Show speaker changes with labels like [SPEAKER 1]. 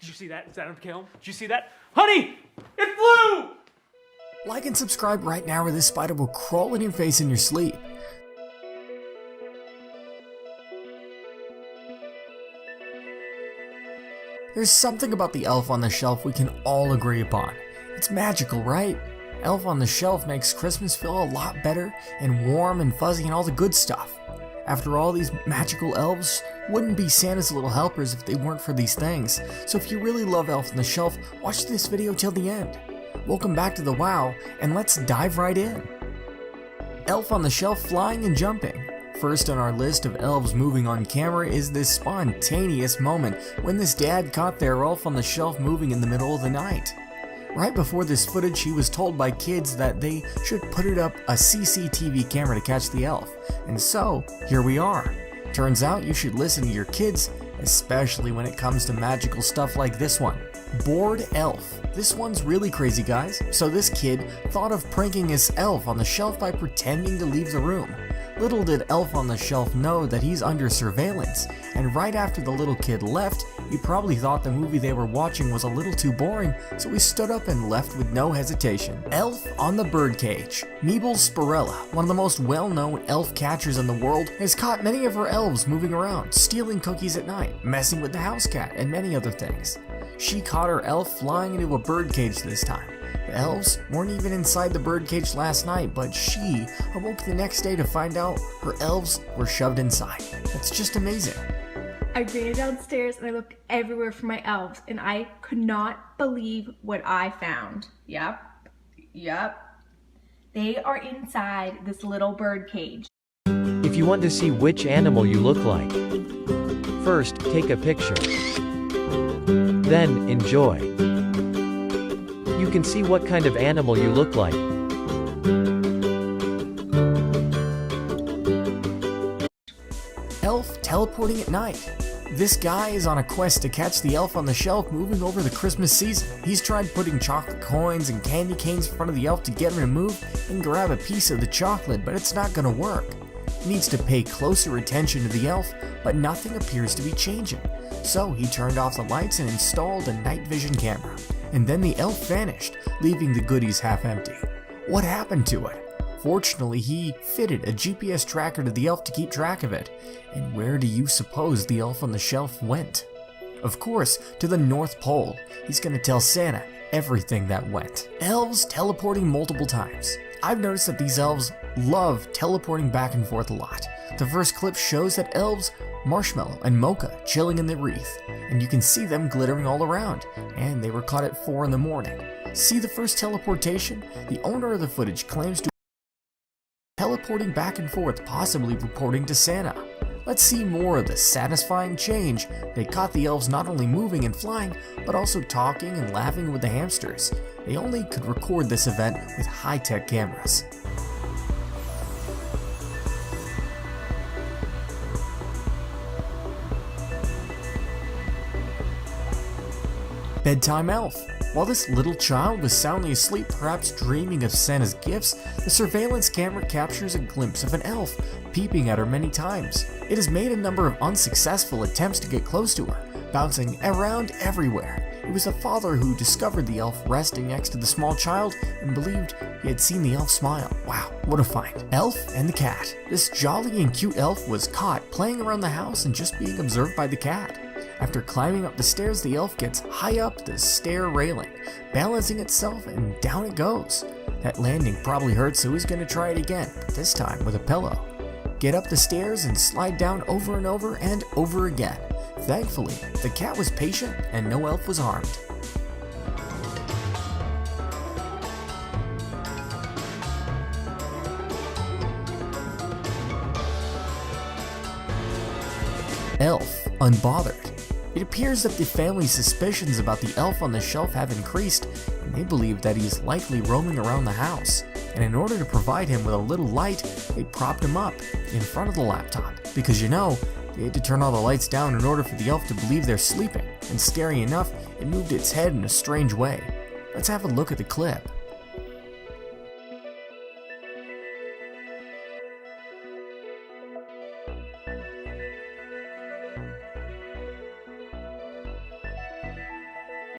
[SPEAKER 1] Did you see that? Is that on film? Did you see that? Honey! It flew!
[SPEAKER 2] Like and subscribe right now or this spider will crawl in your face in your sleep. There's something about the Elf on the Shelf we can all agree upon. It's magical, right? Elf on the Shelf makes Christmas feel a lot better and warm and fuzzy and all the good stuff. After all, these magical elves wouldn't be Santa's little helpers if they weren't for these things. So if you really love Elf on the Shelf, watch this video till the end. Welcome back to the WOW, and let's dive right in. Elf on the Shelf flying and jumping. First on our list of elves moving on camera is this spontaneous moment when this dad caught their Elf on the Shelf moving in the middle of the night. Right before this footage, he was told by kids that they should put it up a CCTV camera to catch the elf. And so, here we are. Turns out you should listen to your kids, especially when it comes to magical stuff like this one. Bored Elf. This one's really crazy, guys. So this kid thought of pranking his elf on the shelf by pretending to leave the room. Little did Elf on the Shelf know that he's under surveillance, and right after the little kid left, he probably thought the movie they were watching was a little too boring, so he stood up and left with no hesitation. Elf on the Birdcage. Meeble Spirella, one of the most well-known elf catchers in the world, has caught many of her elves moving around, stealing cookies at night, messing with the house cat, and many other things. She caught her elf flying into a birdcage this time. The elves weren't even inside the birdcage last night, but she awoke the next day to find out her elves were shoved inside. That's just amazing.
[SPEAKER 3] I ran downstairs and I looked everywhere for my elves, and I could not believe what I found. Yep. They are inside this little bird cage.
[SPEAKER 4] If you want to see which animal you look like, first take a picture. Then enjoy. You can see what kind of animal you look like.
[SPEAKER 2] Elf teleporting at night. This guy is on a quest to catch the elf on the shelf moving over the Christmas season. He's tried putting chocolate coins and candy canes in front of the elf to get him to move and grab a piece of the chocolate, but it's not gonna work. He needs to pay closer attention to the elf, but nothing appears to be changing. So he turned off the lights and installed a night vision camera. And then the elf vanished, leaving the goodies half empty. What happened to it? Fortunately, he fitted a GPS tracker to the elf to keep track of it. And where do you suppose the elf on the shelf went? Of course, to the North Pole. He's gonna tell Santa everything that went. Elves teleporting multiple times. I've noticed that these elves love teleporting back and forth a lot. The first clip shows that elves Marshmallow and Mocha chilling in the wreath, and you can see them glittering all around, and they were caught at 4 in the morning. See the first teleportation? The owner of the footage claims to be teleporting back and forth, possibly reporting to Santa. Let's see more of the satisfying change. They caught the elves not only moving and flying, but also talking and laughing with the hamsters. They only could record this event with high-tech cameras. Bedtime Elf. While this little child was soundly asleep, perhaps dreaming of Santa's gifts, the surveillance camera captures a glimpse of an elf peeping at her many times. It has made a number of unsuccessful attempts to get close to her, bouncing around everywhere. It was the father who discovered the elf resting next to the small child and believed he had seen the elf smile. Wow, what a find. Elf and the cat. This jolly and cute elf was caught playing around the house and just being observed by the cat. After climbing up the stairs, the elf gets high up the stair railing, balancing itself, and down it goes. That landing probably hurt, so he's gonna try it again, but this time with a pillow. Get up the stairs and slide down over and over and over again. Thankfully, the cat was patient and no elf was harmed. Elf unbothered. It appears that the family's suspicions about the elf on the shelf have increased, and they believe that he's likely roaming around the house. And in order to provide him with a little light, they propped him up in front of the laptop. Because you know, they had to turn all the lights down in order for the elf to believe they're sleeping, and scary enough, it moved its head in a strange way. Let's have a look at the clip.